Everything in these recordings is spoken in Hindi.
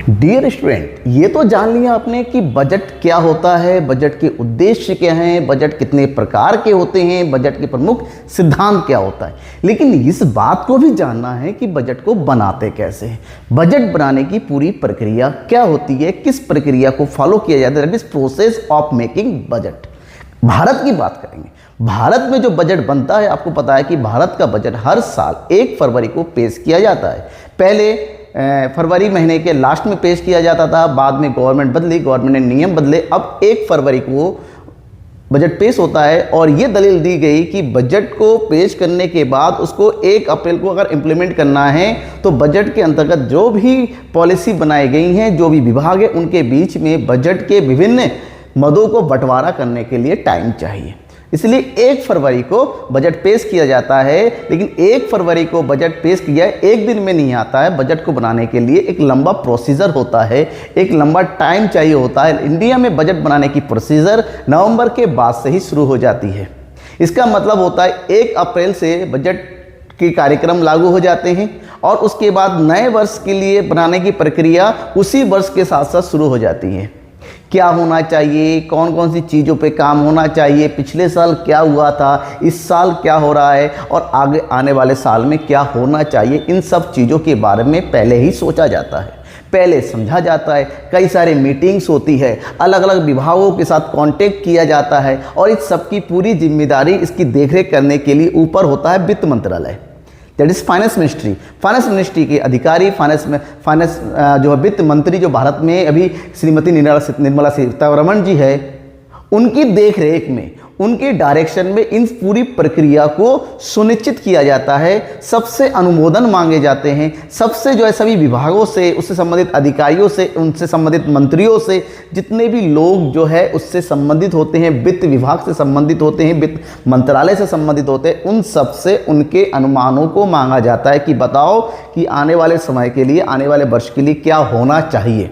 डियर स्टूडेंट, ये तो जान लिया आपने कि बजट क्या होता है, बजट के उद्देश्य क्या हैं, बजट कितने प्रकार के होते हैं, बजट के प्रमुख सिद्धांत क्या होता है। लेकिन इस बात को भी जानना है कि बजट को बनाते कैसे हैं, बजट बनाने की पूरी प्रक्रिया क्या होती है, किस प्रक्रिया को फॉलो किया जाता है, that is process of making budget. Bharat की बात करेंगे। भारत में जो बजट बनता है, आपको पता है कि भारत का बजट हर साल 1 फरवरी को पेश किया जाता है। पहले फरवरी महीने के लास्ट में पेश किया जाता था, बाद में गवर्नमेंट बदली, गवर्नमेंट ने नियम बदले, अब 1 फरवरी को बजट पेश होता है। और ये दलील दी गई कि बजट को पेश करने के बाद उसको 1 अप्रैल को अगर इम्प्लीमेंट करना है तो बजट के अंतर्गत जो भी पॉलिसी बनाई गई हैं, जो भी विभाग है, उनके बीच में बजट के विभिन्न मदों को बंटवारा करने के लिए टाइम चाहिए। इसलिए 1 फरवरी को बजट पेश किया जाता है। लेकिन 1 फरवरी को बजट पेश किया एक दिन में नहीं आता है। बजट को बनाने के लिए एक लंबा प्रोसीजर होता है, एक लंबा टाइम चाहिए होता है। इंडिया में बजट बनाने की प्रोसीजर नवंबर के बाद से ही शुरू हो जाती है। इसका मतलब होता है 1 अप्रैल से बजट के कार्यक्रम लागू हो जाते हैं और उसके बाद नए वर्ष के लिए बनाने की प्रक्रिया उसी वर्ष के साथ साथ शुरू हो जाती है। क्या होना चाहिए, कौन कौन सी चीज़ों पे काम होना चाहिए, पिछले साल क्या हुआ था, इस साल क्या हो रहा है और आगे आने वाले साल में क्या होना चाहिए, इन सब चीज़ों के बारे में पहले ही सोचा जाता है, पहले समझा जाता है। कई सारे मीटिंग्स होती है, अलग अलग विभागों के साथ कांटेक्ट किया जाता है और इस सब की पूरी जिम्मेदारी, इसकी देखरेख करने के लिए ऊपर होता है वित्त मंत्रालय, that is finance ministry. Finance ministry के अधिकारी, फाइनेंस जो है वित्त मंत्री, जो भारत में अभी श्रीमती निर्मला सीतारमण जी है, उनकी देखरेख में, उनके डायरेक्शन में इन पूरी प्रक्रिया को सुनिश्चित किया जाता है। सबसे अनुमोदन मांगे जाते हैं, सबसे जो है सभी विभागों से, उससे संबंधित अधिकारियों से, उनसे संबंधित मंत्रियों से, जितने भी लोग जो है उससे संबंधित होते हैं, वित्त विभाग से संबंधित होते हैं, वित्त मंत्रालय से संबंधित होते हैं, उन सब से उनके अनुमानों को मांगा जाता है कि बताओ कि आने वाले समय के लिए, आने वाले वर्ष के लिए क्या होना चाहिए।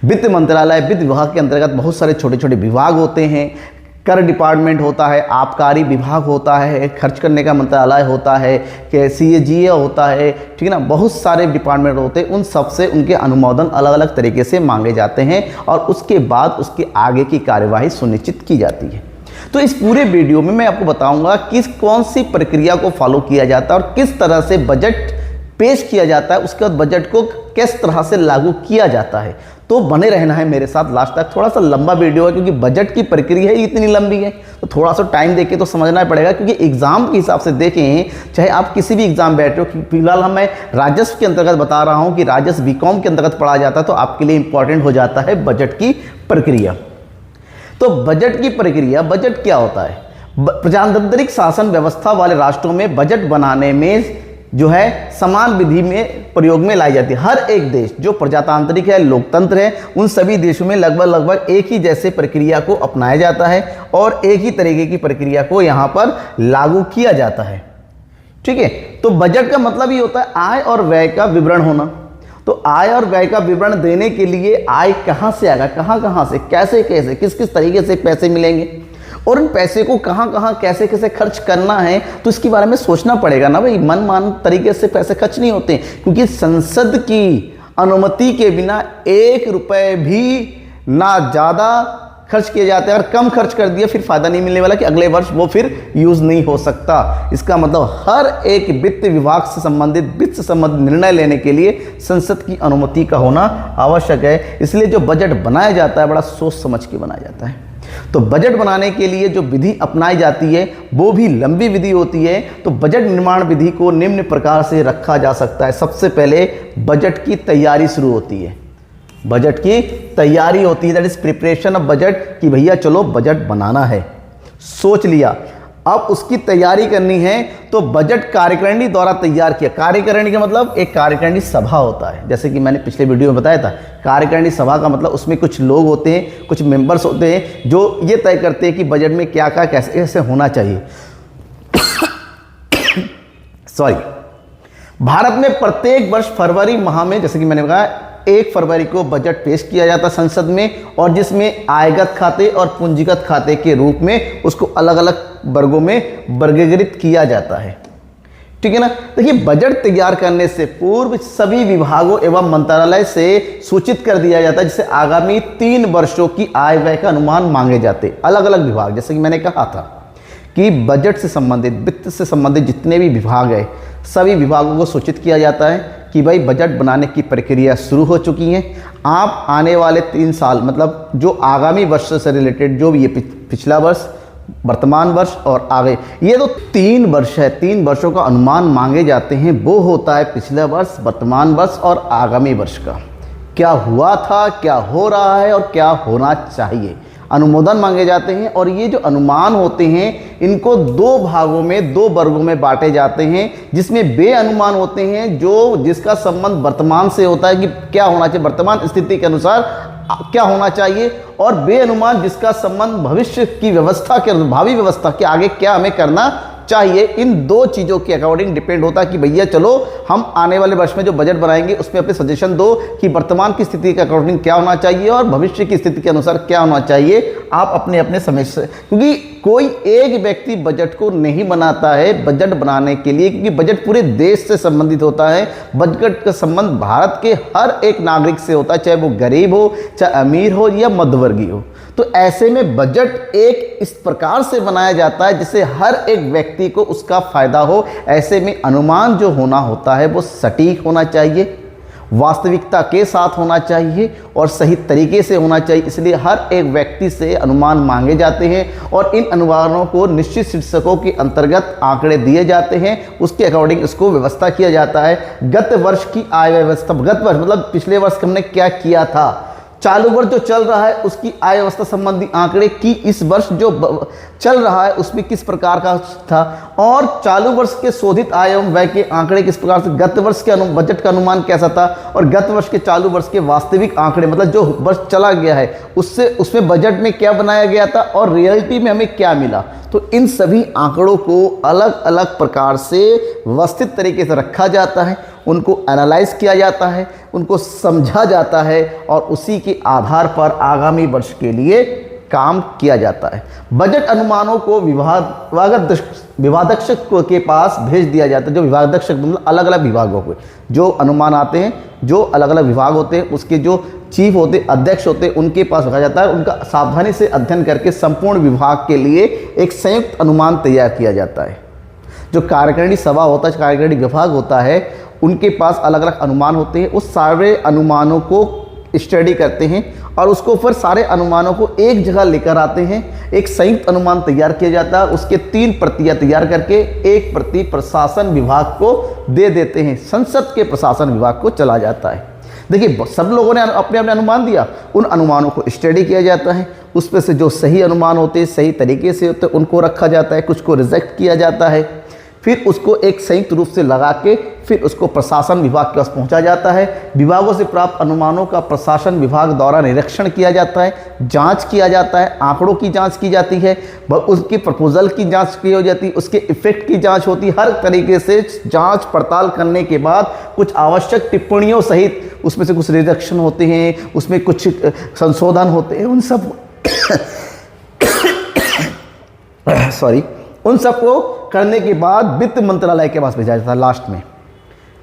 वित्त मंत्रालय, वित्त विभाग के अंतर्गत बहुत सारे छोटे छोटे विभाग होते हैं। कर डिपार्टमेंट होता है, आबकारी विभाग होता है, खर्च करने का मंत्रालय होता है, CAG होता है, ठीक है ना, बहुत सारे डिपार्टमेंट होते हैं। उन सब से उनके अनुमोदन अलग अलग तरीके से मांगे जाते हैं और उसके बाद उसके आगे की कार्यवाही सुनिश्चित की जाती है। तो इस पूरे वीडियो में मैं आपको बताऊंगा कि कौन सी प्रक्रिया को फॉलो किया जाता है और किस तरह से बजट पेश किया जाता है, उसके बाद बजट को किस तरह से लागू किया जाता है। तो बने रहना है मेरे साथ लास्ट तक। थोड़ा सा लंबा वीडियो है क्योंकि बजट की प्रक्रिया ही इतनी लंबी है, तो थोड़ा सा टाइम देके तो समझना पड़ेगा। क्योंकि एग्जाम के हिसाब से देखें, चाहे आप किसी भी एग्जाम बैठे हो, फिलहाल मैं राजस्व के अंतर्गत बता रहा हूँ कि राजस्व बीकॉम के अंतर्गत पढ़ा जाता है, तो आपके लिए इंपॉर्टेंट हो जाता है बजट की प्रक्रिया। तो बजट की प्रक्रिया, बजट क्या होता है? प्रजातांत्रिक शासन व्यवस्था वाले राष्ट्रों में बजट बनाने में जो है समान विधि में प्रयोग में लाई जाती है। हर एक देश जो प्रजातांत्रिक है, लोकतंत्र है, उन सभी देशों में लगभग एक ही जैसे प्रक्रिया को अपनाया जाता है और एक ही तरीके की प्रक्रिया को यहाँ पर लागू किया जाता है। ठीक है, तो बजट का मतलब ये होता है आय और व्यय का विवरण होना। तो आय और व्यय का विवरण देने के लिए आय कहाँ से आएगा, कहाँ से, कैसे कैसे, किस किस तरीके से पैसे मिलेंगे और उन पैसे को कहाँ कैसे कैसे खर्च करना है, तो इसके बारे में सोचना पड़ेगा ना भाई। मनमान तरीके से पैसे खर्च नहीं होते, क्योंकि संसद की अनुमति के बिना 1 रुपये भी ना ज़्यादा खर्च किए जाते हैं। अगर कम खर्च कर दिया फिर फायदा नहीं मिलने वाला कि अगले वर्ष वो फिर यूज़ नहीं हो सकता। इसका मतलब हर एक वित्त विभाग से संबंधित, वित्त से संबंधित निर्णय लेने के लिए संसद की अनुमति का होना आवश्यक है। इसलिए जो बजट बनाया जाता है बड़ा सोच समझ के बनाया जाता है। तो बजट बनाने के लिए जो विधि अपनाई जाती है वो भी लंबी विधि होती है। तो बजट निर्माण विधि को निम्न प्रकार से रखा जा सकता है। सबसे पहले बजट की तैयारी शुरू होती है, बजट की तैयारी होती है, that is preparation of budget, कि भैया चलो बजट बनाना है, सोच लिया, अब उसकी तैयारी करनी है। तो बजट कार्यकारिणी द्वारा तैयार किया। कार्यकारिणी का मतलब एक कार्यकारिणी सभा होता है, जैसे कि मैंने पिछले वीडियो में बताया था। कार्यकारिणी सभा का मतलब उसमें कुछ लोग होते हैं, कुछ मेंबर्स होते हैं जो ये तय करते हैं कि बजट में क्या क्या कैसे कैसे होना चाहिए। सॉरी, भारत में प्रत्येक वर्ष फरवरी माह में, जैसे कि मैंने बताया, 1 फरवरी को बजट पेश किया जाता संसद में, और जिसमें आयगत खाते और पूंजीगत खाते के रूप में उसको अलग अलग वर्गों में वर्गीकृत किया जाता है। ठीक है ना। देखिए, बजट तैयार करने से पूर्व सभी विभागों एवं मंत्रालय से सूचित कर दिया जाता है, जिससे आगामी 3 वर्षों की आय व्यय का अनुमान मांगे जाते। अलग अलग विभाग, जैसे कि मैंने कहा था कि बजट से संबंधित, वित्त से संबंधित जितने भी विभाग है, सभी विभागों को सूचित किया जाता है कि भाई बजट बनाने की प्रक्रिया शुरू हो चुकी है। आप आने वाले 3 साल, मतलब जो आगामी वर्ष से रिलेटेड, जो भी ये पिछला वर्ष, वर्तमान वर्ष और आगे, ये तो 3 वर्ष है, 3 वर्षों का अनुमान मांगे जाते हैं। वो होता है पिछला वर्ष, वर्तमान वर्ष और आगामी वर्ष का क्या हुआ था, क्या हो रहा है और क्या होना चाहिए, अनुमोदन मांगे जाते हैं। और ये जो अनुमान होते हैं, इनको 2 भागों में, 2 वर्गों में बांटे जाते हैं, जिसमें वे अनुमान होते हैं जिसका संबंध वर्तमान से होता है कि क्या होना चाहिए, वर्तमान स्थिति के अनुसार क्या होना चाहिए, और वे अनुमान जिसका संबंध भविष्य की व्यवस्था के, भावी व्यवस्था के आगे क्या हमें करना चाहिए। इन 2 चीज़ों के अकॉर्डिंग डिपेंड होता है कि भैया चलो हम आने वाले वर्ष में जो बजट बनाएंगे उसमें अपने सजेशन दो कि वर्तमान की स्थिति के अकॉर्डिंग क्या होना चाहिए और भविष्य की स्थिति के अनुसार क्या होना चाहिए। आप अपने अपने समय से, क्योंकि कोई एक व्यक्ति बजट को नहीं बनाता है बजट बनाने के लिए, क्योंकि बजट पूरे देश से संबंधित होता है। बजट का संबंध भारत के हर एक नागरिक से होता है, चाहे वो गरीब हो, चाहे अमीर हो या मध्यवर्गीय हो। तो ऐसे में बजट एक इस प्रकार से बनाया जाता है जिससे हर एक व्यक्ति को उसका फायदा हो। ऐसे में अनुमान जो होना होता है वो सटीक होना चाहिए, वास्तविकता के साथ होना चाहिए और सही तरीके से होना चाहिए। इसलिए हर एक व्यक्ति से अनुमान मांगे जाते हैं और इन अनुमानों को निश्चित शीर्षकों के अंतर्गत आंकड़े दिए जाते हैं, उसके अकॉर्डिंग इसको व्यवस्था किया जाता है। गत वर्ष की आय व्यवस्था, गत वर्ष मतलब पिछले वर्ष हमने क्या किया था, चालू वर्ष जो चल रहा है उसकी आय व्यवस्था संबंधी आंकड़े की इस वर्ष जो चल रहा है उसमें किस प्रकार का था, और चालू वर्ष के शोधित आय एवं व्यय के आंकड़े किस प्रकार से, गत वर्ष के बजट का अनुमान कैसा था और गत वर्ष के चालू वर्ष के वास्तविक आंकड़े, मतलब जो वर्ष चला गया है उसमें बजट में क्या बनाया गया था और रियलिटी में हमें क्या मिला। तो इन सभी आंकड़ों को अलग अलग प्रकार से व्यवस्थित तरीके से रखा जाता है, उनको एनालाइज किया जाता है, उनको समझा जाता है और उसी के आधार पर आगामी वर्ष के लिए काम किया जाता है। बजट अनुमानों को विभागाध्यक्ष के पास भेज दिया जाता है। जो विभागाध्यक्ष मतलब अलग अलग विभागों को जो अनुमान आते हैं, जो अलग अलग विभाग होते हैं, उसके जो चीफ होते, अध्यक्ष होते, उनके पास रखा जाता है। उनका सावधानी से अध्ययन करके संपूर्ण विभाग के लिए एक संयुक्त अनुमान तैयार किया जाता है। जो कार्यकारिणी सभा होता है, कार्यकारिणी विभाग होता है, उनके पास अलग अलग अनुमान होते हैं। उस सारे अनुमानों को स्टडी करते हैं और उसको फिर सारे अनुमानों को एक जगह लेकर आते हैं। एक संयुक्त अनुमान तैयार किया जाता है, उसके 3 प्रतियां तैयार करके 1 प्रति प्रशासन विभाग को दे देते हैं, संसद के प्रशासन विभाग को चला जाता है। देखिए, सब लोगों ने अपने अपने अनुमान दिया, उन अनुमानों को स्टडी किया जाता है, उसमें से जो सही अनुमान होते हैं, सही तरीके से होते हैं, उनको रखा जाता है, कुछ को रिजेक्ट किया जाता है। फिर उसको एक संयुक्त रूप से लगा के फिर उसको प्रशासन विभाग के पास पहुंचा जाता है। विभागों से प्राप्त अनुमानों का प्रशासन विभाग द्वारा निरीक्षण किया जाता है, जांच किया जाता है, आंकड़ों की जांच की जाती है, उसकी प्रपोजल की जांच की हो जाती है, उसके इफेक्ट की जांच होती है। हर तरीके से जांच पड़ताल करने के बाद कुछ आवश्यक टिप्पणियों सहित उसमें से कुछ रिडक्शन होते हैं, उसमें कुछ संशोधन होते हैं, उन सबको करने के बाद वित्त मंत्रालय के पास भेजा जाता है। लास्ट में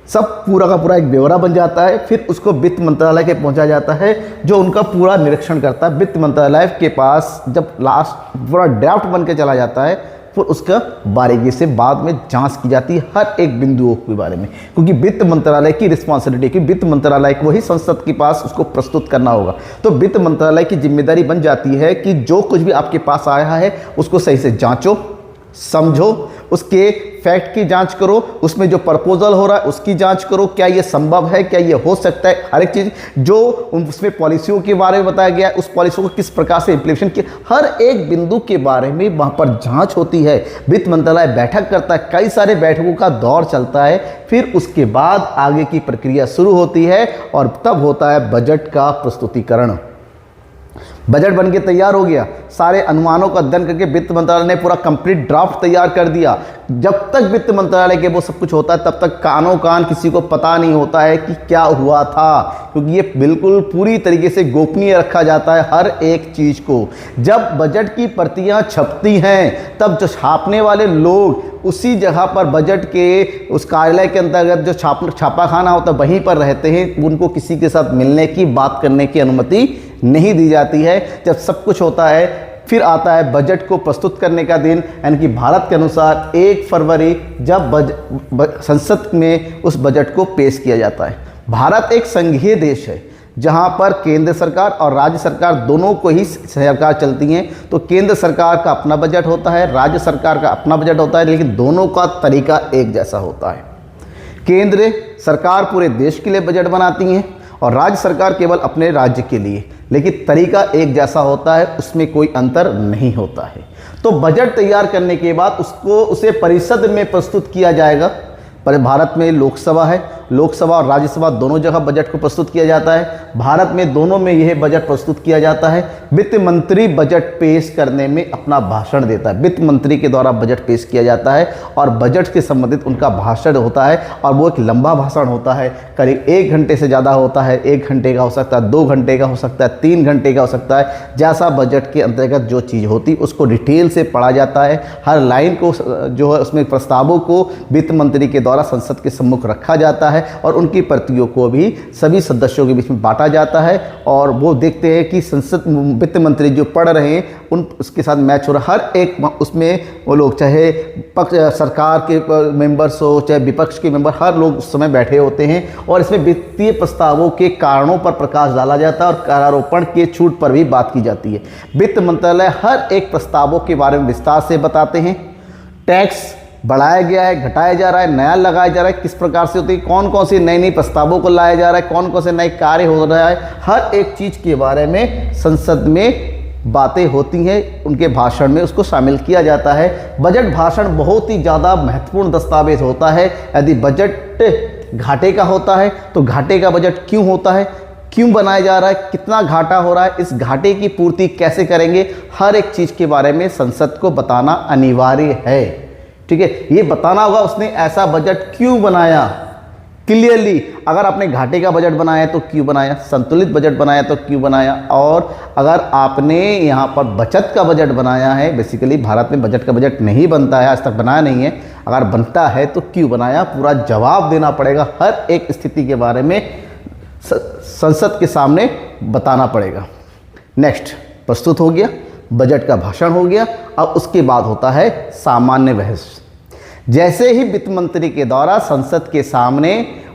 सब पूरा का पूरा एक ब्यौरा बन जाता है, फिर उसको वित्त मंत्रालय के पहुंचा जाता है, जो उनका पूरा निरीक्षण करता है। वित्त मंत्रालय के पास जब लास्ट पूरा ड्राफ्ट बन के चला जाता है, फिर उसका बारीकी से बाद में जांच की जाती है हर एक बिंदुओं के बारे में, क्योंकि वित्त मंत्रालय की रिस्पॉन्सिबिलिटी कि वित्त मंत्रालय को ही संसद के पास उसको प्रस्तुत करना होगा। तो वित्त मंत्रालय की जिम्मेदारी बन जाती है कि जो कुछ भी आपके पास आया है उसको सही से जांचो, समझो, उसके फैक्ट की जांच करो, उसमें जो प्रपोजल हो रहा है उसकी जांच करो, क्या ये संभव है, क्या ये हो सकता है। हर एक चीज़ जो उसमें पॉलिसियों के बारे में बताया गया है, उस पॉलिसी को किस प्रकार से इम्प्लीमेंट किया, हर एक बिंदु के बारे में वहाँ पर जांच होती है। वित्त मंत्रालय बैठक करता है, कई सारे बैठकों का दौर चलता है, फिर उसके बाद आगे की प्रक्रिया शुरू होती है और तब होता है बजट का प्रस्तुतिकरण। बजट बन के तैयार हो गया, सारे अनुमानों का अध्ययन करके वित्त मंत्रालय ने पूरा कंप्लीट ड्राफ्ट तैयार कर दिया। जब तक वित्त मंत्रालय के वो सब कुछ होता है तब तक कानों कान किसी को पता नहीं होता है कि क्या हुआ था, क्योंकि ये बिल्कुल पूरी तरीके से गोपनीय रखा जाता है हर एक चीज़ को। जब बजट की प्रतियां छपती हैं तब जो छापने वाले लोग उसी जगह पर बजट के उस कार्यालय के अंतर्गत जो छापाखाना होता है वहीं पर रहते हैं, उनको किसी के साथ मिलने की बात करने की अनुमति नहीं दी जाती है। जब सब कुछ होता है फिर आता है बजट को प्रस्तुत करने का दिन, यानी कि भारत के अनुसार 1 फरवरी, जब संसद में उस बजट को पेश किया जाता है। भारत एक संघीय देश है जहां पर केंद्र सरकार और राज्य सरकार दोनों को ही सरकार चलती हैं, तो केंद्र सरकार का अपना बजट होता है, राज्य सरकार का अपना बजट होता है, लेकिन दोनों का तरीका एक जैसा होता है। केंद्र सरकार पूरे देश के लिए बजट बनाती हैं और राज्य सरकार केवल अपने राज्य के लिए, लेकिन तरीका एक जैसा होता है, उसमें कोई अंतर नहीं होता है। तो बजट तैयार करने के बाद उसे परिषद में प्रस्तुत किया जाएगा। पर भारत में लोकसभा है, लोकसभा और राज्यसभा दोनों जगह बजट को प्रस्तुत किया जाता है। भारत में दोनों में यह बजट प्रस्तुत किया जाता है। वित्त मंत्री बजट पेश करने में अपना भाषण देता है, वित्त मंत्री के द्वारा बजट पेश किया जाता है और बजट से संबंधित उनका भाषण होता है, और वो एक लंबा भाषण होता है, करीब 1 घंटे से ज़्यादा होता है। 1 घंटे का हो सकता है, 2 घंटे का हो सकता है, 3 घंटे का हो सकता है। जैसा बजट के अंतर्गत जो चीज़ होती उसको डिटेल से पढ़ा जाता है। हर लाइन को जो है उसमें प्रस्तावों को वित्त मंत्री के द्वारा संसद के सम्मुख रखा जाता है और उनकी प्रतियों को भी सभी सदस्यों के बीच में बांटा जाता है, और वो देखते हैं कि संसद वित्त मंत्री जो पढ़ रहे हैं उन उसके साथ मैच हो रहा है। हर एक उसमें वो लोग, चाहे पक्ष सरकार के मेंबर्स हो चाहे विपक्ष के मेंबर, हर लोग उस समय बैठे होते हैं और इसमें वित्तीय प्रस्तावों के कारणों पर प्रकाश डाला जाता है और करारोपण के छूट पर भी बात की जाती है। वित्त मंत्रालय हर एक प्रस्तावों के बारे में विस्तार से बताते हैं। टैक्स बढ़ाया गया है, घटाया जा रहा है, नया लगाया जा रहा है, किस प्रकार से होती है, कौन कौन सी नई नई प्रस्तावों को लाया जा रहा है, कौन कौन से नए कार्य हो रहा है, हर एक चीज़ के बारे में संसद में बातें होती हैं। उनके भाषण में उसको शामिल किया जाता है। बजट भाषण बहुत ही ज़्यादा महत्वपूर्ण दस्तावेज होता है। यदि बजट घाटे का होता है तो घाटे का बजट क्यों होता है, क्यों बनाया जा रहा है, कितना घाटा हो रहा है, इस घाटे की पूर्ति कैसे करेंगे, हर एक चीज़ के बारे में संसद को बताना अनिवार्य है। ठीक है, ये बताना होगा उसने ऐसा बजट क्यों बनाया क्लियरली। अगर आपने घाटे का बजट बनाया तो क्यों बनाया, संतुलित बजट बनाया तो क्यों बनाया, और अगर आपने यहाँ पर बचत का बजट बनाया है, बेसिकली भारत में बजट का बजट नहीं बनता है, आज तक बनाया नहीं है, अगर बनता है तो क्यों बनाया, पूरा जवाब देना पड़ेगा। हर एक स्थिति के बारे में संसद के सामने बताना पड़ेगा। नेक्स्ट, प्रस्तुत हो गया, बजट का भाषण हो गया। अब उसके बाद होता है सामान्य बहस। जैसे ही वित्त मंत्री के द्वारा संसद के सामने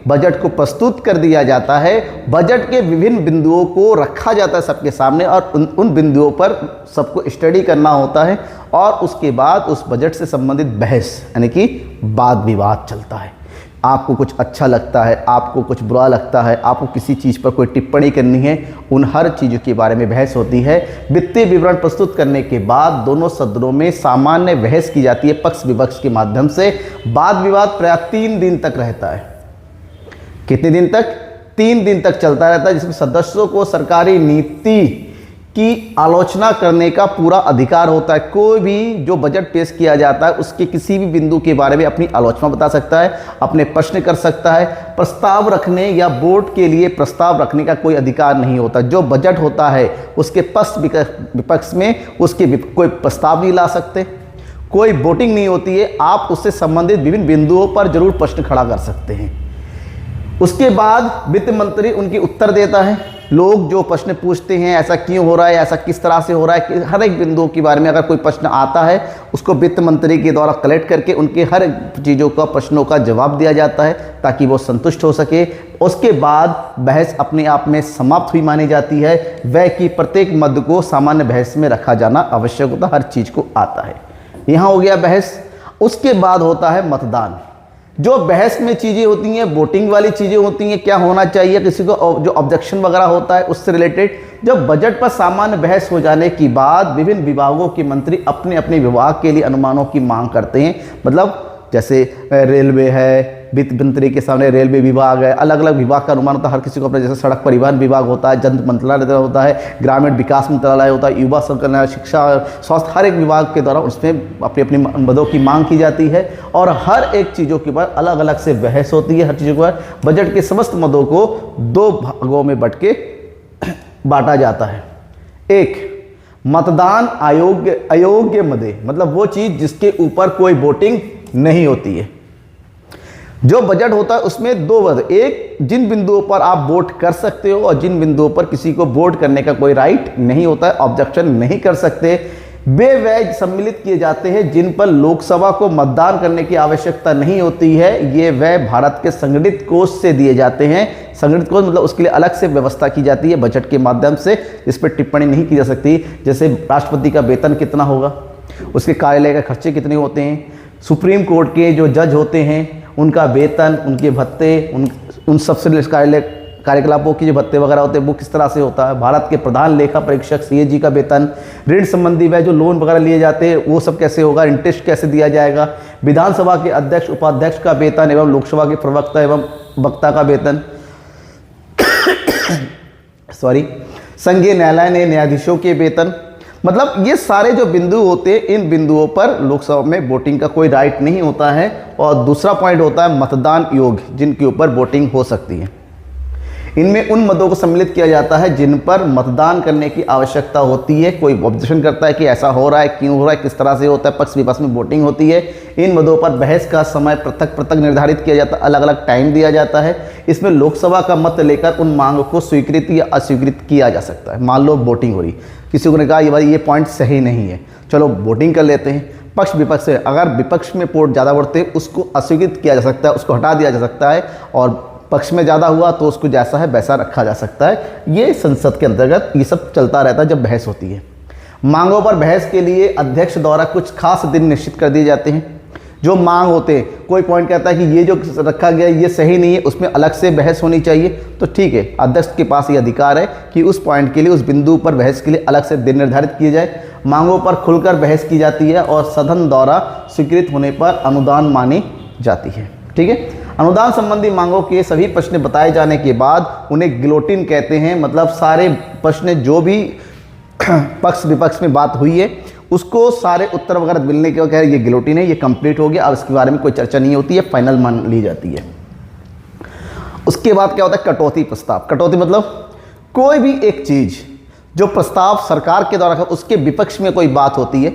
बजट को प्रस्तुत कर दिया जाता है, बजट के विभिन्न बिंदुओं को रखा जाता है सबके सामने और उन बिंदुओं पर सबको स्टडी करना होता है, और उसके बाद उस बजट से संबंधित बहस यानी कि वाद विवाद चलता है। आपको कुछ अच्छा लगता है, आपको कुछ बुरा लगता है, आपको किसी चीज़ पर कोई टिप्पणी करनी है, उन हर चीज़ों के बारे में बहस होती है। वित्तीय विवरण प्रस्तुत करने के बाद दोनों सदनों में सामान्य बहस की जाती है पक्ष विपक्ष के माध्यम से। वाद विवाद प्राय 3 दिन तक रहता है। कितने दिन तक? 3 दिन तक चलता रहता है, जिसमें सदस्यों को सरकारी नीति की आलोचना करने का पूरा अधिकार होता है। कोई भी जो बजट पेश किया जाता है उसके किसी भी बिंदु के बारे में अपनी आलोचना बता सकता है, अपने प्रश्न कर सकता है। प्रस्ताव रखने या वोट के लिए प्रस्ताव रखने का कोई अधिकार नहीं होता। जो बजट होता है उसके पक्ष विपक्ष में उसके कोई प्रस्ताव नहीं ला सकते, कोई वोटिंग नहीं होती है। आप उससे संबंधित विभिन्न बिंदुओं पर जरूर प्रश्न खड़ा कर सकते हैं। उसके बाद वित्त मंत्री उनकी उत्तर देता है। लोग जो प्रश्न पूछते हैं, ऐसा क्यों हो रहा है, ऐसा किस तरह से हो रहा है, कि हर एक बिंदु के बारे में अगर कोई प्रश्न आता है उसको वित्त मंत्री के द्वारा कलेक्ट करके उनके हर चीज़ों का प्रश्नों का जवाब दिया जाता है ताकि वो संतुष्ट हो सके। उसके बाद बहस अपने आप में समाप्त हुई मानी जाती है। वह कि प्रत्येक मद को सामान्य बहस में रखा जाना आवश्यक होता, हर चीज़ को आता है। यहाँ हो गया बहस। उसके बाद होता है मतदान। जो बहस में चीज़ें होती हैं, वोटिंग वाली चीज़ें होती हैं, क्या होना चाहिए, किसी को जो ऑब्जेक्शन वगैरह होता है उससे रिलेटेड। जब बजट पर सामान्य बहस हो जाने के बाद विभिन्न विभागों के मंत्री अपने अपने विभाग के लिए अनुमानों की मांग करते हैं। मतलब जैसे रेलवे है, वित्त मंत्री के सामने रेलवे विभाग है, अलग अलग विभाग का अनुमान होता है हर किसी को अपना, जैसे सड़क परिवहन विभाग होता है, जन मंत्रालय होता है, ग्रामीण विकास मंत्रालय होता है, युवा कल्याण, शिक्षा, स्वास्थ्य, हर एक विभाग के द्वारा उसमें अपनी अपनी मदों की मांग की जाती है और हर एक चीज़ों के ऊपर अलग अलग से बहस होती है। हर चीज़ों के ऊपर बजट के समस्त मदों को दो भागों में बट के बांटा जाता है। एक, मतदान अयोग्य मदे, मतलब वो चीज़ जिसके ऊपर कोई वोटिंग नहीं होती है। जो बजट होता है उसमें दो वर्ग, एक जिन बिंदुओं पर आप वोट कर सकते हो और जिन बिंदुओं पर किसी को वोट करने का कोई राइट नहीं होता है, ऑब्जेक्शन नहीं कर सकते, वे व्यय सम्मिलित किए जाते हैं जिन पर लोकसभा को मतदान करने की आवश्यकता नहीं होती है। ये व्यय भारत के संगठित कोष से दिए जाते हैं। संगठित कोष मतलब उसके लिए अलग से व्यवस्था की जाती है बजट के माध्यम से, इस पर टिप्पणी नहीं की जा सकती। जैसे राष्ट्रपति का वेतन कितना होगा, उसके कार्यालय के खर्चे कितने होते हैं, सुप्रीम कोर्ट के जो जज होते हैं उनका वेतन, उनके भत्ते, उन सबसे कार्यकलापों की जो भत्ते वगैरह होते हैं वो किस तरह से होता है, भारत के प्रधान लेखा परीक्षक CAG का वेतन, ऋण संबंधी व्यय जो लोन वगैरह लिए जाते हैं वो सब कैसे होगा, इंटरेस्ट कैसे दिया जाएगा, विधानसभा के अध्यक्ष उपाध्यक्ष का वेतन एवं लोकसभा के प्रवक्ता एवं वक्ता का वेतन संघीय न्यायालय ने न्यायाधीशों के वेतन, मतलब ये सारे जो बिंदु होते हैं इन बिंदुओं पर लोकसभा में वोटिंग का कोई राइट नहीं होता है। और दूसरा पॉइंट होता है मतदान योग्य, जिनके ऊपर वोटिंग हो सकती है। इनमें उन मदों को सम्मिलित किया जाता है जिन पर मतदान करने की आवश्यकता होती है। कोई ऑब्जेक्शन करता है कि ऐसा हो रहा है, क्यों हो रहा है, किस तरह से होता है, पक्ष विपक्ष में वोटिंग होती है। इन मदों पर बहस का समय पृथक पृथक निर्धारित किया जाता है, अलग अलग टाइम दिया जाता है। इसमें लोकसभा का मत लेकर उन मांगों को स्वीकृत या अस्वीकृत किया जा सकता है। मान लो वोटिंग हो रही, किसी को ने कहा ये पॉइंट सही नहीं है, चलो वोटिंग कर लेते हैं। पक्ष विपक्ष से अगर विपक्ष में वोट ज़्यादा बढ़ते हैं उसको अस्वीकृत किया जा सकता है, उसको हटा दिया जा सकता है, और पक्ष में ज़्यादा हुआ तो उसको जैसा है वैसा रखा जा सकता है। ये संसद के अंतर्गत ये सब चलता रहता है जब बहस होती है। मांगों पर बहस के लिए अध्यक्ष द्वारा कुछ खास दिन निश्चित कर दिए जाते हैं। जो मांग होते हैं, कोई पॉइंट कहता है कि ये जो रखा गया ये सही नहीं है, उसमें अलग से बहस होनी चाहिए, तो ठीक है, अध्यक्ष के पास ये अधिकार है कि उस पॉइंट के लिए, उस बिंदु पर बहस के लिए अलग से दिन निर्धारित किए जाए। मांगों पर खुलकर बहस की जाती है और सदन द्वारा स्वीकृत होने पर अनुदान मानी जाती है। ठीक है, अनुदान संबंधी मांगों के सभी प्रश्न बताए जाने के बाद उन्हें गिलोटिन कहते हैं। मतलब सारे प्रश्न जो भी पक्ष विपक्ष में बात हुई है उसको सारे उत्तर वगैरह मिलने के बाद ये गिलोटिन है, ये कंप्लीट हो गया, अब इसके बारे में कोई चर्चा नहीं होती है, फाइनल मान ली जाती है। उसके बाद क्या होता है, कटौती प्रस्ताव। कटौती मतलब कोई भी एक चीज़ जो प्रस्ताव सरकार के द्वारा उसके विपक्ष में कोई बात होती है,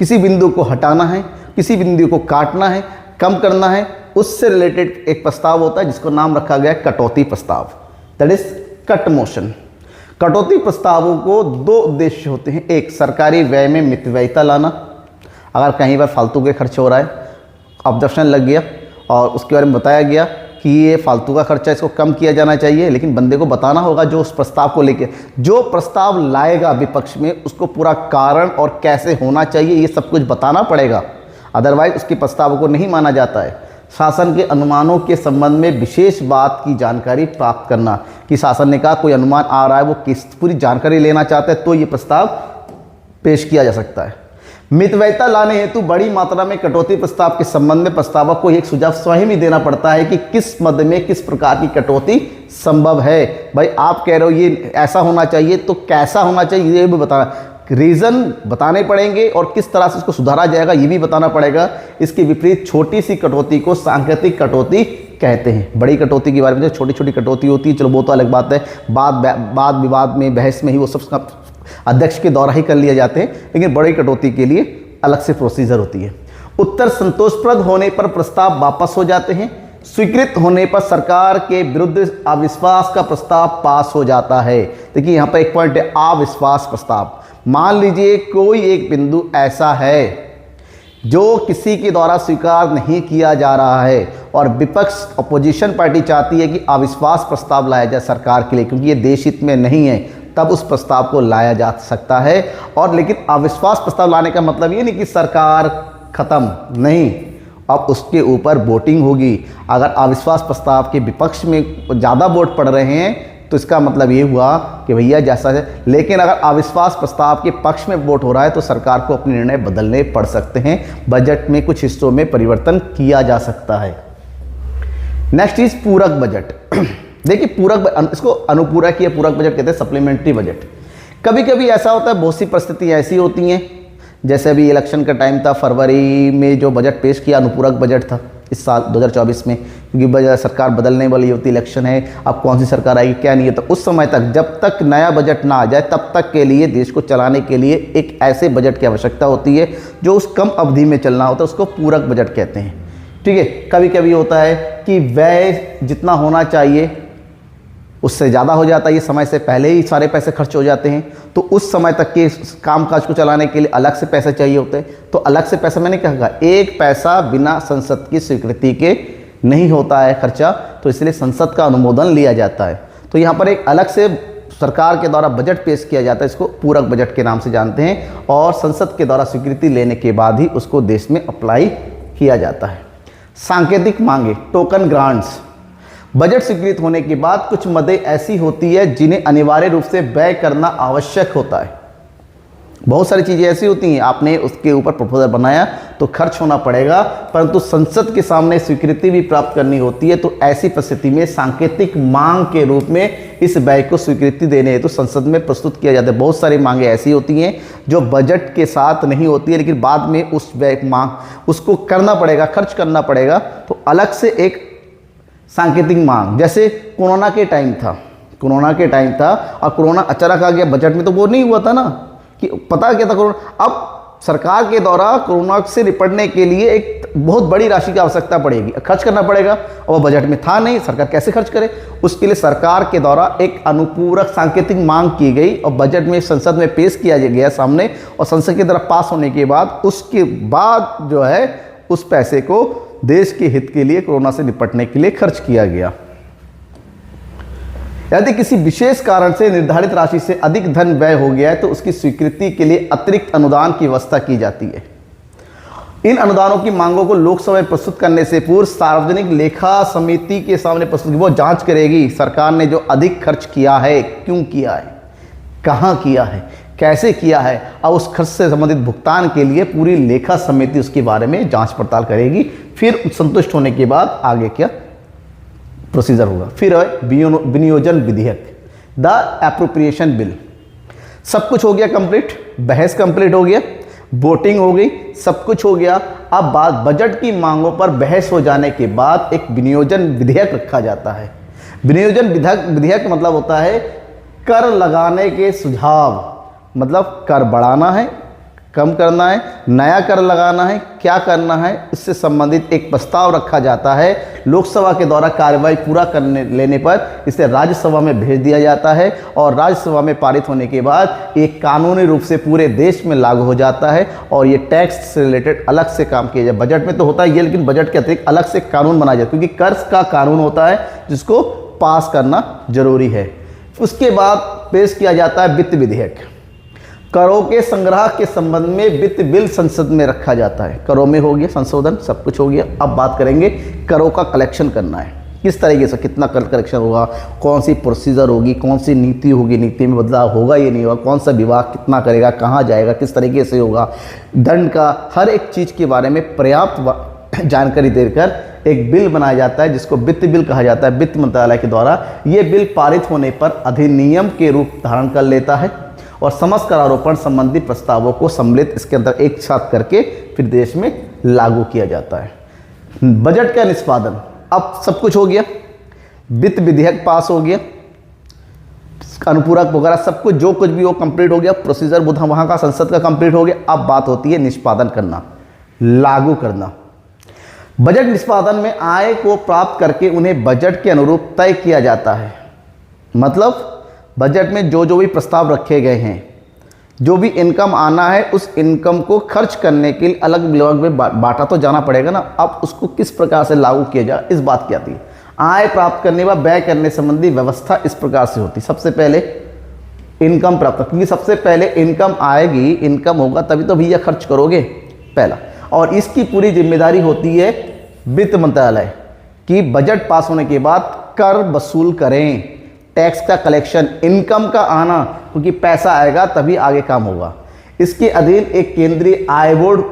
किसी बिंदु को हटाना है, किसी बिंदु को काटना है, कम करना है, उससे रिलेटेड एक प्रस्ताव होता है जिसको नाम रखा गया है कटौती प्रस्ताव, दैट इज कट मोशन। कटौती प्रस्तावों को दो उद्देश्य होते हैं। एक, सरकारी व्यय में मितव्ययिता लाना, अगर कहीं पर फालतू के खर्च हो रहा है, ऑब्जेक्शन लग गया और उसके बारे में बताया गया कि ये फालतू का खर्चा, इसको कम किया जाना चाहिए, लेकिन बंदे को बताना होगा जो उस प्रस्ताव को लेके, जो प्रस्ताव लाएगा विपक्ष में, उसको पूरा कारण और कैसे होना चाहिए ये सब कुछ बताना पड़ेगा, अदरवाइज उसके प्रस्ताव को नहीं माना जाता है। शासन के अनुमानों के संबंध में विशेष बात की जानकारी प्राप्त करना, कि शासन ने कहा कोई अनुमान आ रहा है, वो किस पूरी जानकारी लेना चाहता है तो ये प्रस्ताव पेश किया जा सकता है। मितव्ययिता लाने हेतु बड़ी मात्रा में कटौती प्रस्ताव के संबंध में प्रस्तावक को एक सुझाव स्वयं ही देना पड़ता है कि किस मद में किस प्रकार की कटौती संभव है। भाई आप कह रहे हो ये ऐसा होना चाहिए, तो कैसा होना चाहिए ये भी बताना, रीज़न बताने पड़ेंगे और किस तरह से इसको सुधारा जाएगा ये भी बताना पड़ेगा। इसके विपरीत छोटी सी कटौती को सांकेतिक कटौती कहते हैं। बड़ी कटौती के बारे में जो छोटी छोटी कटौती होती है, चलो वो तो अलग बात है, बात विवाद में, बहस में ही वो सब अध्यक्ष के द्वारा ही कर लिए जाते हैं, लेकिन बड़ी कटौती के लिए अलग से प्रोसीजर होती है। उत्तर संतोषप्रद होने पर प्रस्ताव वापस हो जाते हैं। स्वीकृत होने पर सरकार के विरुद्ध अविश्वास का प्रस्ताव पास हो जाता है। देखिए यहाँ पर एक पॉइंट है, अविश्वास प्रस्ताव। मान लीजिए कोई एक बिंदु ऐसा है जो किसी के द्वारा स्वीकार नहीं किया जा रहा है और विपक्ष अपोजिशन पार्टी चाहती है कि अविश्वास प्रस्ताव लाया जाए सरकार के लिए, क्योंकि ये देश हित में नहीं है, तब उस प्रस्ताव को लाया जा सकता है। और लेकिन अविश्वास प्रस्ताव लाने का मतलब ये नहीं कि सरकार खत्म, नहीं, अब उसके ऊपर वोटिंग होगी। अगर अविश्वास प्रस्ताव के विपक्ष में ज़्यादा वोट पड़ रहे हैं तो इसका मतलब ये हुआ कि भैया जैसा है, लेकिन अगर अविश्वास प्रस्ताव के पक्ष में वोट हो रहा है तो सरकार को अपने निर्णय बदलने पड़ सकते हैं, बजट में कुछ हिस्सों में परिवर्तन किया जा सकता है। नेक्स्ट इज पूरक बजट। देखिए पूरक, इसको अनुपूरक या पूरक बजट कहते हैं, सप्लीमेंट्री बजट। कभी कभी ऐसा होता है, बहुत सी परिस्थितियाँ ऐसी होती हैं, जैसे अभी इलेक्शन का टाइम था, फरवरी में जो बजट पेश किया अनुपूरक बजट था इस साल 2024 में, क्योंकि सरकार बदलने वाली होती, इलेक्शन है, अब कौन सी सरकार आएगी क्या नहीं है, तो उस समय तक जब तक नया बजट ना आ जाए तब तक के लिए देश को चलाने के लिए एक ऐसे बजट की आवश्यकता होती है जो उस कम अवधि में चलना होता है, उसको पूरक बजट कहते हैं। ठीक है, कभी कभी होता है कि व्यय जितना होना चाहिए उससे ज़्यादा हो जाता है, ये समय से पहले ही सारे पैसे खर्च हो जाते हैं, तो उस समय तक के कामकाज को चलाने के लिए अलग से पैसे चाहिए होते हैं। तो अलग से पैसा, मैंने कहा एक पैसा बिना संसद की स्वीकृति के नहीं होता है खर्चा, तो इसलिए संसद का अनुमोदन लिया जाता है। तो यहाँ पर एक अलग से सरकार के द्वारा बजट पेश किया जाता है, इसको पूरक बजट के नाम से जानते हैं, और संसद के द्वारा स्वीकृति लेने के बाद ही उसको देश में अप्लाई किया जाता है। सांकेतिक मांगे, टोकन ग्रांट्स। बजट स्वीकृत होने के बाद कुछ मदें ऐसी होती है जिन्हें अनिवार्य रूप से व्यय करना आवश्यक होता है। बहुत सारी चीज़ें ऐसी होती हैं, आपने उसके ऊपर प्रपोजल बनाया तो खर्च होना पड़ेगा, परंतु संसद के सामने स्वीकृति भी प्राप्त करनी होती है, तो ऐसी परिस्थिति में सांकेतिक मांग के रूप में इस व्यय को स्वीकृति देने हेतु संसद में प्रस्तुत किया जाता है। बहुत सारी मांगे ऐसी होती हैं जो बजट के साथ नहीं होती है, लेकिन बाद में उस व्यय मांग उसको करना पड़ेगा, खर्च करना पड़ेगा, तो अलग से एक सांकेतिक मांग। जैसे कोरोना के टाइम था और कोरोना अचानक आ गया, बजट में तो वो नहीं हुआ था ना कि पता क्या था कोरोना। अब सरकार के द्वारा कोरोना से निपटने के लिए एक बहुत बड़ी राशि की आवश्यकता पड़ेगी, खर्च करना पड़ेगा, और बजट में था नहीं, सरकार कैसे खर्च करे। उसके लिए सरकार के द्वारा एक अनुपूरक सांकेतिक मांग की गई और बजट में संसद में पेश किया गया सामने, और संसद की तरफ पास होने के बाद उसके बाद जो है उस पैसे को देश के हित के लिए, कोरोना से निपटने के लिए खर्च किया गया। यदि किसी विशेष कारण से निर्धारित राशि से अधिक धन व्यय हो गया है तो उसकी स्वीकृति के लिए अतिरिक्त अनुदान की व्यवस्था की जाती है। इन अनुदानों की मांगों को लोकसभा में प्रस्तुत करने से पूर्व सार्वजनिक लेखा समिति के सामने प्रस्तुत, वो जांच करेगी सरकार ने जो अधिक खर्च किया है, क्यों किया है, कहाँ किया है, कैसे किया है, और उस खर्च से संबंधित भुगतान के लिए पूरी लेखा समिति उसके बारे में जांच पड़ताल करेगी। फिर संतुष्ट होने के बाद आगे क्या प्रोसीजर होगा। फिर विनियोजन विधेयक, द एप्रोप्रिएशन बिल। सब कुछ हो गया कंप्लीट, बहस कंप्लीट हो गया, वोटिंग हो गई, सब कुछ हो गया। अब बात बजट की मांगों पर बहस हो जाने के बाद एक विनियोजन विधेयक रखा जाता है। विनियोजन विधेयक मतलब होता है कर लगाने के सुझाव, मतलब कर बढ़ाना है, कम करना है, नया कर लगाना है, क्या करना है, इससे संबंधित एक प्रस्ताव रखा जाता है। लोकसभा के द्वारा कार्यवाही पूरा करने लेने पर इसे राज्यसभा में भेज दिया जाता है, और राज्यसभा में पारित होने के बाद एक कानूनी रूप से पूरे देश में लागू हो जाता है, और ये टैक्स से रिलेटेड अलग से काम किया जाए। बजट में तो होता है ये, लेकिन बजट के अतिरिक्त अलग से कानून बनाया जाए, क्योंकि कर का कानून होता है जिसको पास करना जरूरी है। उसके बाद पेश किया जाता है वित्त विधेयक। करों के संग्रह के संबंध में वित्त बिल संसद में रखा जाता है। करों में हो गया संशोधन, सब कुछ हो गया। अब बात करेंगे करों का कलेक्शन करना है, किस तरीके से कितना कर कलेक्शन होगा, कौन सी प्रोसीजर होगी, कौन सी नीति होगी, नीति में बदलाव होगा ये नहीं होगा, कौन सा विभाग कितना करेगा, कहाँ जाएगा, किस तरीके से होगा, दंड का, हर एक चीज़ के बारे में पर्याप्त जानकारी देकर एक बिल बनाया जाता है जिसको वित्त बिल कहा जाता है। वित्त मंत्रालय के द्वारा ये बिल पारित होने पर अधिनियम के रूप धारण कर लेता है, और समस्त करारोपण संबंधी प्रस्तावों को सम्मिलित इसके अंदर एक साथ करके फिर देश में लागू किया जाता है। बजट का निष्पादन, अब सब कुछ हो गया, वित्त विधेयक पास हो गया, अनुपूरक वगैरह सब कुछ जो कुछ भी वो कंप्लीट हो गया, प्रोसीजर वहाँ का संसद का कंप्लीट हो गया। अब बात होती है निष्पादन करना, लागू करना। बजट निष्पादन में आय को प्राप्त करके उन्हें बजट के अनुरूप तय किया जाता है। मतलब बजट में जो जो भी प्रस्ताव रखे गए हैं, जो भी इनकम आना है, उस इनकम को खर्च करने के लिए अलग विभाग में बांटा तो जाना पड़ेगा ना। अब उसको किस प्रकार से लागू किया जाए, इस बात की आती है। आय प्राप्त करने व व्यय करने संबंधी व्यवस्था इस प्रकार से होती है। सबसे पहले इनकम प्राप्त, क्योंकि सबसे पहले इनकम आएगी, इनकम होगा तभी तो भैया खर्च करोगे, पहला। और इसकी पूरी जिम्मेदारी होती है वित्त मंत्रालय की। बजट पास होने के बाद कर वसूल करें, टैक्स का कलेक्शन, इनकम का आना, क्योंकि पैसा आएगा तभी आगे काम होगा। इसके अधीन एक केंद्रीय आय बोर्ड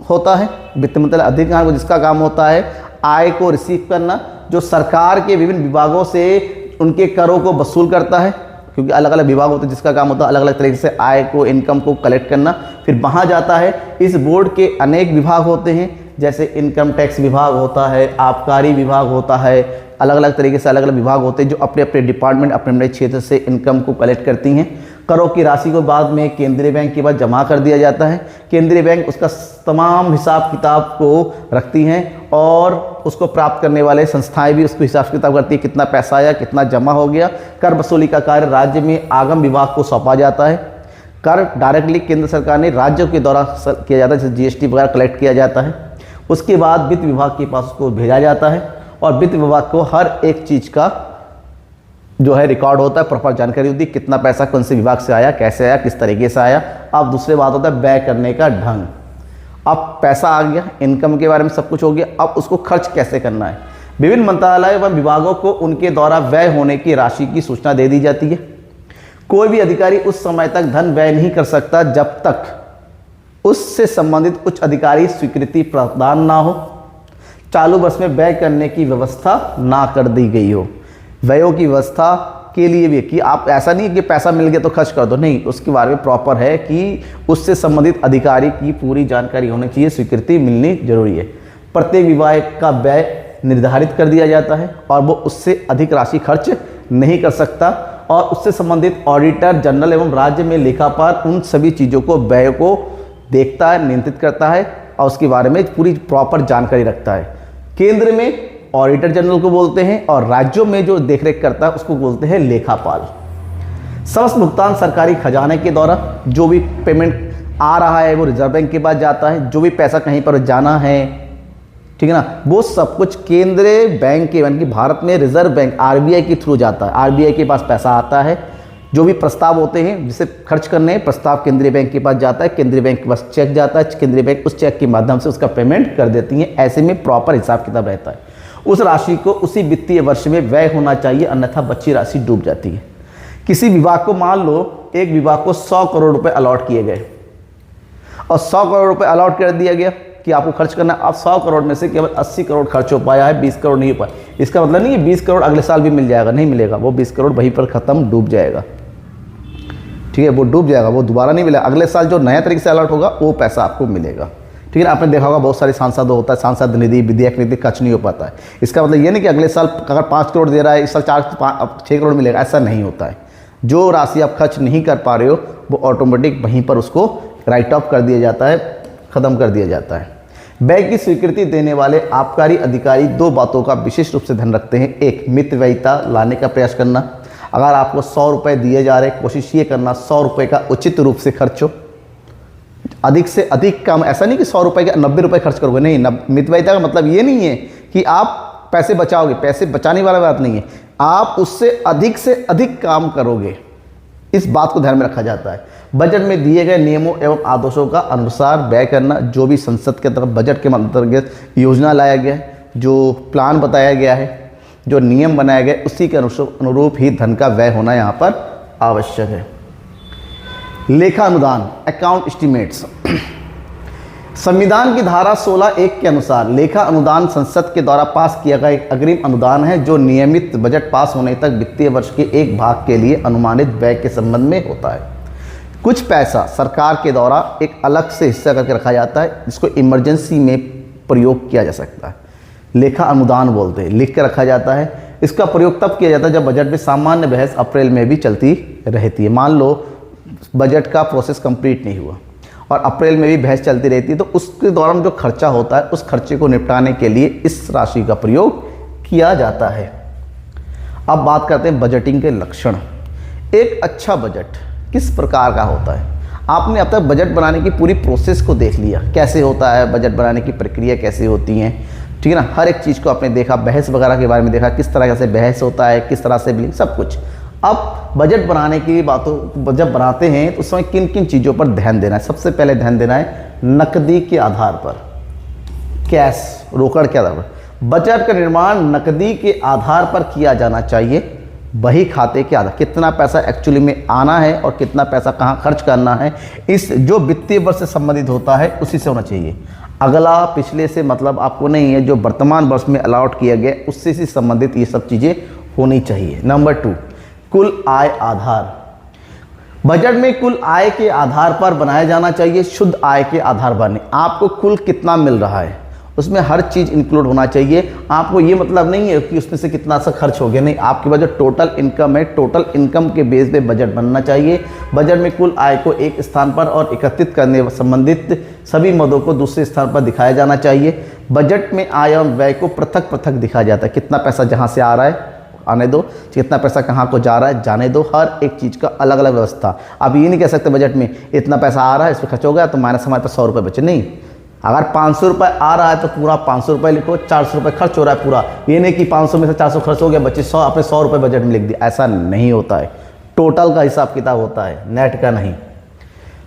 होता है, वित्त मंत्रालय अधिकार जिसका काम होता है आय को रिसीव करना, जो सरकार के विभिन्न विभागों से उनके करों को वसूल करता है, क्योंकि अलग अलग विभाग होते हैं जिसका काम होता है अलग अलग तरीके से आय को, इनकम को कलेक्ट करना। फिर वहाँ जाता है। इस बोर्ड के अनेक विभाग होते हैं, जैसे इनकम टैक्स विभाग होता है, आबकारी विभाग होता है, अलग अलग तरीके से अलग अलग विभाग होते हैं जो अपने अपने डिपार्टमेंट अपने अपने क्षेत्र से इनकम को कलेक्ट करती हैं। करों की राशि को बाद में केंद्रीय बैंक के पास जमा कर दिया जाता है। केंद्रीय बैंक उसका तमाम हिसाब किताब को रखती हैं और उसको प्राप्त करने वाले संस्थाएं भी उसको हिसाब किताब करती है, कितना पैसा आया, कितना जमा हो गया। कर वसूली का कार्य राज्य में आगम विभाग को सौंपा जाता है। कर डायरेक्टली केंद्र सरकार ने राज्यों के द्वारा किया जाता है, जैसे जीएसटी वगैरह कलेक्ट किया जाता है। उसके बाद वित्त विभाग के पास उसको भेजा जाता है और वित्त विभाग को हर एक चीज़ का जो है रिकॉर्ड होता है, प्रॉपर जानकारी होती है, कितना पैसा कौन से विभाग से आया, कैसे आया, किस तरीके से आया। अब दूसरी बात होता है व्यय करने का ढंग। अब पैसा आ गया, इनकम के बारे में सब कुछ हो गया, अब उसको खर्च कैसे करना है। विभिन्न मंत्रालय एवं विभागों को उनके द्वारा व्यय होने की राशि की सूचना दे दी जाती है। कोई भी अधिकारी उस समय तक धन व्यय नहीं कर सकता जब तक उससे संबंधित उच्च अधिकारी स्वीकृति प्रदान ना हो, चालू वर्ष में व्यय करने की व्यवस्था ना कर दी गई हो। व्ययों की व्यवस्था के लिए भी कि आप ऐसा नहीं कि पैसा मिल गया तो खर्च कर दो, नहीं, उसके बारे में प्रॉपर है कि उससे संबंधित अधिकारी की पूरी जानकारी होनी चाहिए, स्वीकृति मिलनी जरूरी है। प्रत्येक विभाग का व्यय निर्धारित कर दिया जाता है और वो उससे अधिक राशि खर्च नहीं कर सकता और उससे संबंधित ऑडिटर जनरल एवं राज्य में लेखापाल उन सभी चीज़ों को, व्यय को देखता है, नियंत्रित करता है और उसके बारे में पूरी प्रॉपर जानकारी रखता है। केंद्र में ऑडिटर जनरल को बोलते हैं और राज्यों में जो देखरेख करता है उसको बोलते हैं लेखापाल। समस्त भुगतान सरकारी खजाने के द्वारा जो भी पेमेंट आ रहा है वो रिजर्व बैंक के पास जाता है। जो भी पैसा कहीं पर जाना है, ठीक है ना, वो सब कुछ केंद्रीय बैंक के, यानी कि भारत में रिजर्व बैंक आरबीआई के थ्रू जाता है। आरबीआई के पास पैसा आता है, जो भी प्रस्ताव होते हैं जिसे खर्च करने हैं, प्रस्ताव केंद्रीय बैंक के पास जाता है, केंद्रीय बैंक के पास चेक जाता है, केंद्रीय बैंक उस चेक के माध्यम से उसका पेमेंट कर देती है। ऐसे में प्रॉपर हिसाब किताब रहता है। उस राशि को उसी वित्तीय वर्ष में व्यय होना चाहिए, अन्यथा बची राशि डूब जाती है। किसी विभाग को मान लो एक विभाग को 100 करोड़ रुपए अलॉट किए गए और 100 करोड़ रुपए अलॉट कर दिया गया कि आपको खर्च करना। अब 100 करोड़ में से केवल 80 करोड़ खर्च हो पाया है, 20 करोड़ नहीं हो पाया। इसका मतलब नहीं है 20 करोड़ अगले साल भी मिल जाएगा, नहीं मिलेगा। वो 20 करोड़ वहीं पर खत्म, डूब जाएगा, ठीक है, वो डूब जाएगा, वो दोबारा नहीं मिलेगा। अगले साल जो नया तरीके से अलॉट होगा वो पैसा आपको मिलेगा, ठीक है ना। आपने देखा होगा बहुत सारे सांसद होता है, सांसद निधि, विधेयक निधि खर्च नहीं हो पाता है। इसका मतलब ये नहीं कि अगले साल अगर 5 करोड़ दे रहा है इस साल 6 करोड़ मिलेगा, ऐसा नहीं होता है। जो राशि आप खर्च नहीं कर पा रहे हो वो ऑटोमेटिक वहीं पर उसको राइट ऑफ कर दिया जाता है, ख़त्म कर दिया जाता है। व्यय की स्वीकृति देने वाले आबकारी अधिकारी 2 बातों का विशेष रूप से ध्यान रखते हैं। एक, मितव्ययिता लाने का प्रयास करना। अगर आपको 100 रुपये दिए जा रहे, कोशिश ये करना 100 रुपये का उचित रूप से खर्च हो, अधिक से अधिक कम। ऐसा नहीं कि 100 रुपये के 90 रुपये खर्च करोगे, नहीं। मितव्ययिता का मतलब ये नहीं है कि आप पैसे बचाओगे, पैसे बचाने वाला बात नहीं है, आप उससे अधिक काम करोगे, इस बात को ध्यान में रखा जाता है। बजट में दिए गए नियमों एवं आदेशों का अनुसार व्यय करना। जो भी संसद के तरफ बजट के अंतर्गत योजना लाया गया है, जो प्लान बताया गया है, जो नियम बनाया गया, उसी के अनुरूप ही धन का व्यय होना यहाँ पर आवश्यक है। लेखा अनुदान, अकाउंट एस्टिमेट्स। संविधान की धारा 16(1) के अनुसार लेखा अनुदान संसद के द्वारा पास किया गया एक अग्रिम अनुदान है जो नियमित बजट पास होने तक वित्तीय वर्ष के एक भाग के लिए अनुमानित व्यय के संबंध में होता है। कुछ पैसा सरकार के द्वारा एक अलग से हिस्सा करके रखा जाता है, जिसको इमरजेंसी में प्रयोग किया जा सकता है। लेखा अनुदान बोलते हैं, लिख के रखा जाता है। इसका प्रयोग तब किया जाता है जब बजट में सामान्य बहस अप्रैल में भी चलती रहती है। मान लो बजट का प्रोसेस कंप्लीट नहीं हुआ और अप्रैल में भी बहस चलती रहती है, तो उसके दौरान जो खर्चा होता है उस खर्चे को निपटाने के लिए इस राशि का प्रयोग किया जाता है। अब बात करते हैं बजटिंग के लक्षण। एक अच्छा बजट किस प्रकार का होता है? आपने अब तक बजट बनाने की पूरी प्रोसेस को देख लिया, कैसे होता है बजट बनाने की प्रक्रिया, कैसे होती हैं, ठीक है ना। हर एक चीज़ को आपने देखा, बहस वगैरह के बारे में देखा, किस तरह से बहस होता है, किस तरह से सब कुछ। अब बजट बनाने की बातों, जब बनाते हैं तो उस समय किन किन चीज़ों पर ध्यान देना है? सबसे पहले ध्यान देना है नकदी के आधार पर, कैश, रोकड़ के आधार पर। बजट का निर्माण नकदी के आधार पर किया जाना चाहिए, बही खाते के आधार, कितना पैसा एक्चुअली में आना है और कितना पैसा कहाँ खर्च करना है, इस जो वित्तीय वर्ष से संबंधित होता है उसी से होना चाहिए। अगला पिछले से मतलब आपको नहीं है, जो वर्तमान वर्ष में अलॉट किया गया उससे से संबंधित ये सब चीज़ें होनी चाहिए। नंबर 2, कुल आय आधार। बजट में कुल आय के आधार पर बनाया जाना चाहिए, शुद्ध आय के आधार पर नहीं। आपको कुल कितना मिल रहा है उसमें हर चीज़ इंक्लूड होना चाहिए। आपको ये मतलब नहीं है कि उसमें से कितना सा खर्च हो गया, नहीं, आपके पास जो टोटल इनकम है, टोटल इनकम के बेस पे बजट बनना चाहिए। बजट में कुल आय को एक स्थान पर और एकत्रित करने संबंधित सभी मदों को दूसरे स्थान पर दिखाया जाना चाहिए। बजट में आय एवं व्यय को पृथक पृथक दिखाया जाता है, कितना पैसा जहाँ से आ रहा है आने दो, कितना पैसा कहाँ को जा रहा है जाने दो, हर एक चीज़ का अलग अलग व्यवस्था। आप ये नहीं कह सकते बजट में इतना पैसा आ रहा है इस पर खर्च हो गया तो माइनस हमारे पास 100 रुपये बचे, नहीं। अगर 500 रुपये आ रहा है तो पूरा 500 रुपये लिखो, 400 रुपये खर्च हो रहा है पूरा, ये नहीं कि 500 में से 400 खर्च हो गया बचे 100, आपने 100 रुपये बजट में लिख दिया, ऐसा नहीं होता है। टोटल का हिसाब किताब होता है, नेट का नहीं।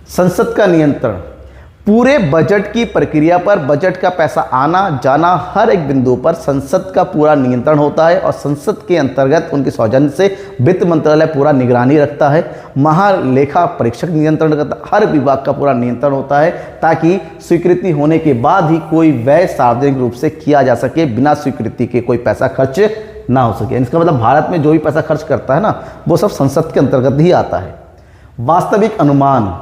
संसद का नियंत्रण, पूरे बजट की प्रक्रिया पर बजट का पैसा आना जाना हर एक बिंदु पर संसद का पूरा नियंत्रण होता है और संसद के अंतर्गत उनके सौजन्य से वित्त मंत्रालय पूरा निगरानी रखता है। महालेखा परीक्षक नियंत्रण करता है, हर विभाग का पूरा नियंत्रण होता है ताकि स्वीकृति होने के बाद ही कोई व्यय सार्वजनिक रूप से किया जा सके, बिना स्वीकृति के कोई पैसा खर्च ना हो सके। इसका मतलब भारत में जो भी पैसा खर्च करता है ना वो सब संसद के अंतर्गत ही आता है। वास्तविक अनुमान,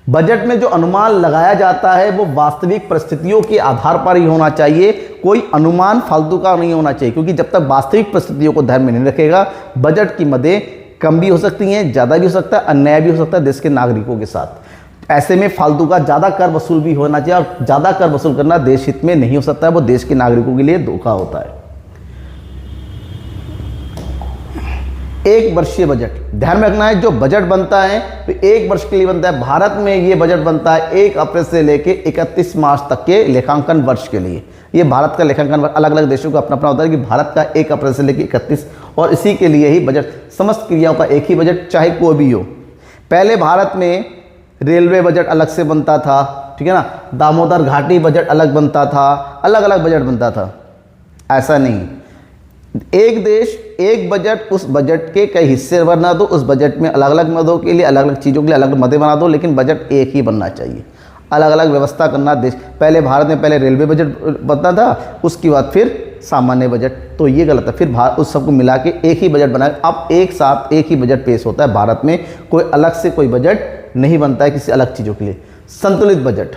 बजट में जो अनुमान लगाया जाता है वो वास्तविक परिस्थितियों के आधार पर ही होना चाहिए, कोई अनुमान फालतू का नहीं होना चाहिए, क्योंकि जब तक वास्तविक परिस्थितियों को ध्यान में नहीं रखेगा बजट की मदें कम भी हो सकती हैं, ज़्यादा भी हो सकता है, अन्याय भी हो सकता है देश के नागरिकों के साथ। ऐसे में फालतू का ज़्यादा कर वसूल भी होना चाहिए और ज़्यादा कर वसूल करना देश हित में नहीं हो सकता है, वो देश के नागरिकों के लिए धोखा होता है। एक वर्षीय बजट, ध्यान में रखना है जो बजट बनता है तो एक वर्ष के लिए बनता है। भारत में ये बजट बनता है 1 अप्रैल से लेके 31 मार्च तक के लेखांकन वर्ष के लिए। ये भारत का लेखांकन वर्ष, अलग अलग देशों का अपना अपना होता है कि भारत का 1 अप्रैल से लेके 31, और इसी के लिए ही बजट, समस्त क्रियाओं का एक ही बजट चाहे कोई भी हो। पहले भारत में रेलवे बजट अलग से बनता था, ठीक है ना, दामोदर घाटी बजट अलग बनता था, अलग अलग बजट बनता था। ऐसा नहीं, एक देश एक बजट, उस बजट के कई हिस्से बना दो, उस बजट में अलग अलग मदों के लिए अलग अलग चीज़ों के लिए अलग अलग मदे बना दो, लेकिन बजट एक ही बनना चाहिए। अलग अलग व्यवस्था करना देश, पहले भारत में पहले रेलवे बजट बनता था, उसके बाद फिर सामान्य बजट, तो ये गलत है। फिर भारत उस सबको मिला के एक ही बजट बनाए, अब एक साथ एक ही बजट पेश होता है भारत में, कोई अलग से कोई बजट नहीं बनता है किसी अलग चीज़ों के लिए। संतुलित बजट,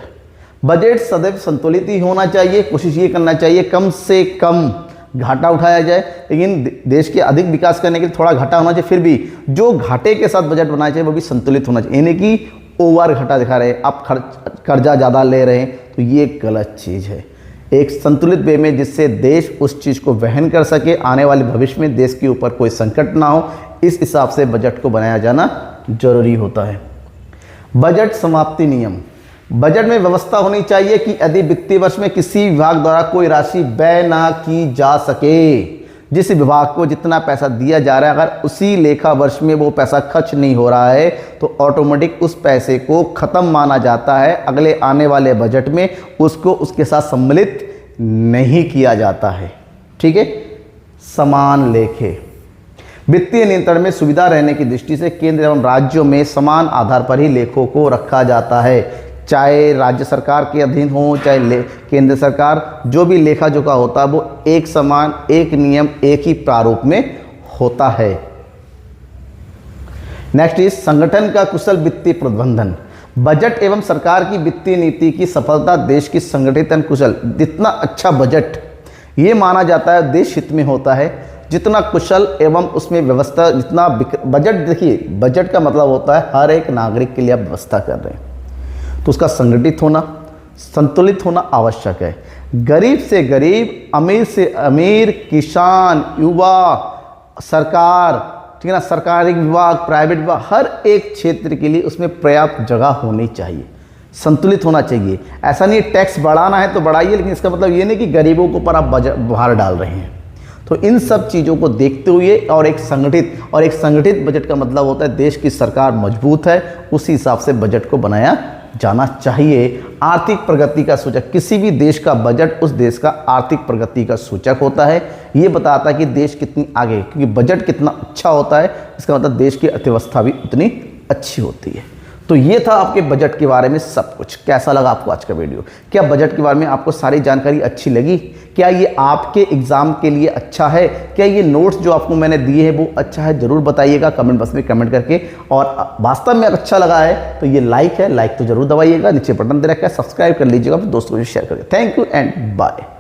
बजट सदैव संतुलित ही होना चाहिए, कोशिश ये करना चाहिए कम से कम घाटा उठाया जाए, लेकिन देश के अधिक विकास करने के लिए थोड़ा घाटा होना चाहिए, फिर भी जो घाटे के साथ बजट बनाना चाहिए वो भी संतुलित होना चाहिए, यानी कि ओवर घाटा दिखा रहे हैं, आप कर्जा ज़्यादा ले रहे हैं, तो ये गलत चीज़ है। एक संतुलित वे में जिससे देश उस चीज़ को वहन कर सके, आने वाले भविष्य में देश के ऊपर कोई संकट ना हो, इस हिसाब से बजट को बनाया जाना जरूरी होता है। बजट समाप्ति नियम, बजट में व्यवस्था होनी चाहिए कि यदि वित्तीय वर्ष में किसी विभाग द्वारा कोई राशि व्यय ना की जा सके, जिस विभाग को जितना पैसा दिया जा रहा है अगर उसी लेखा वर्ष में वो पैसा खर्च नहीं हो रहा है तो ऑटोमेटिक उस पैसे को खत्म माना जाता है, अगले आने वाले बजट में उसको उसके साथ सम्मिलित नहीं किया जाता है। ठीक है। समान लेखे, वित्तीय नियंत्रण में सुविधा रहने की दृष्टि से केंद्र एवं राज्यों में समान आधार पर ही लेखों को रखा जाता है, चाहे राज्य सरकार के अधीन हो चाहे केंद्र सरकार, जो भी लेखा जोखा होता है वो एक समान, एक नियम, एक ही प्रारूप में होता है। नेक्स्ट इज संगठन का कुशल वित्तीय प्रबंधन, बजट एवं सरकार की वित्तीय नीति की सफलता देश की संगठित एवं कुशल, जितना अच्छा बजट ये माना जाता है देश हित में होता है, जितना कुशल एवं उसमें व्यवस्था, जितना बजट, देखिए बजट का मतलब होता है हर एक नागरिक के लिए आप व्यवस्था कर रहे हैं, तो उसका संगठित होना, संतुलित होना आवश्यक है। गरीब से गरीब, अमीर से अमीर, किसान, युवा, सरकार, ठीक है ना, सरकारी विभाग, प्राइवेट विभाग, हर एक क्षेत्र के लिए उसमें पर्याप्त जगह होनी चाहिए, संतुलित होना चाहिए। ऐसा नहीं टैक्स बढ़ाना है तो बढ़ाइए, लेकिन इसका मतलब ये नहीं कि गरीबों के ऊपर आप भार डाल रहे हैं। तो इन सब चीज़ों को देखते हुए और एक संगठित बजट का मतलब होता है देश की सरकार मजबूत है, उसी हिसाब से बजट को बनाया जाना चाहिए। आर्थिक प्रगति का सूचक, किसी भी देश का बजट उस देश का आर्थिक प्रगति का सूचक होता है, ये बताता है कि देश कितनी आगे, क्योंकि बजट कितना अच्छा होता है इसका मतलब देश की अर्थव्यवस्था भी उतनी अच्छी होती है। तो ये था आपके बजट के बारे में सब कुछ। कैसा लगा आपको आज का वीडियो? क्या बजट के बारे में आपको सारी जानकारी अच्छी लगी? क्या ये आपके एग्जाम के लिए अच्छा है? क्या ये नोट्स जो आपको मैंने दिए हैं वो अच्छा है? जरूर बताइएगा कमेंट बॉक्स में कमेंट करके। और वास्तव में अच्छा लगा है तो ये लाइक है, लाइक तो जरूर दबाइएगा, नीचे बटन दे रखा है, सब्सक्राइब कर लीजिएगा, फिर दोस्तों को शेयर करिए। Thank you and bye.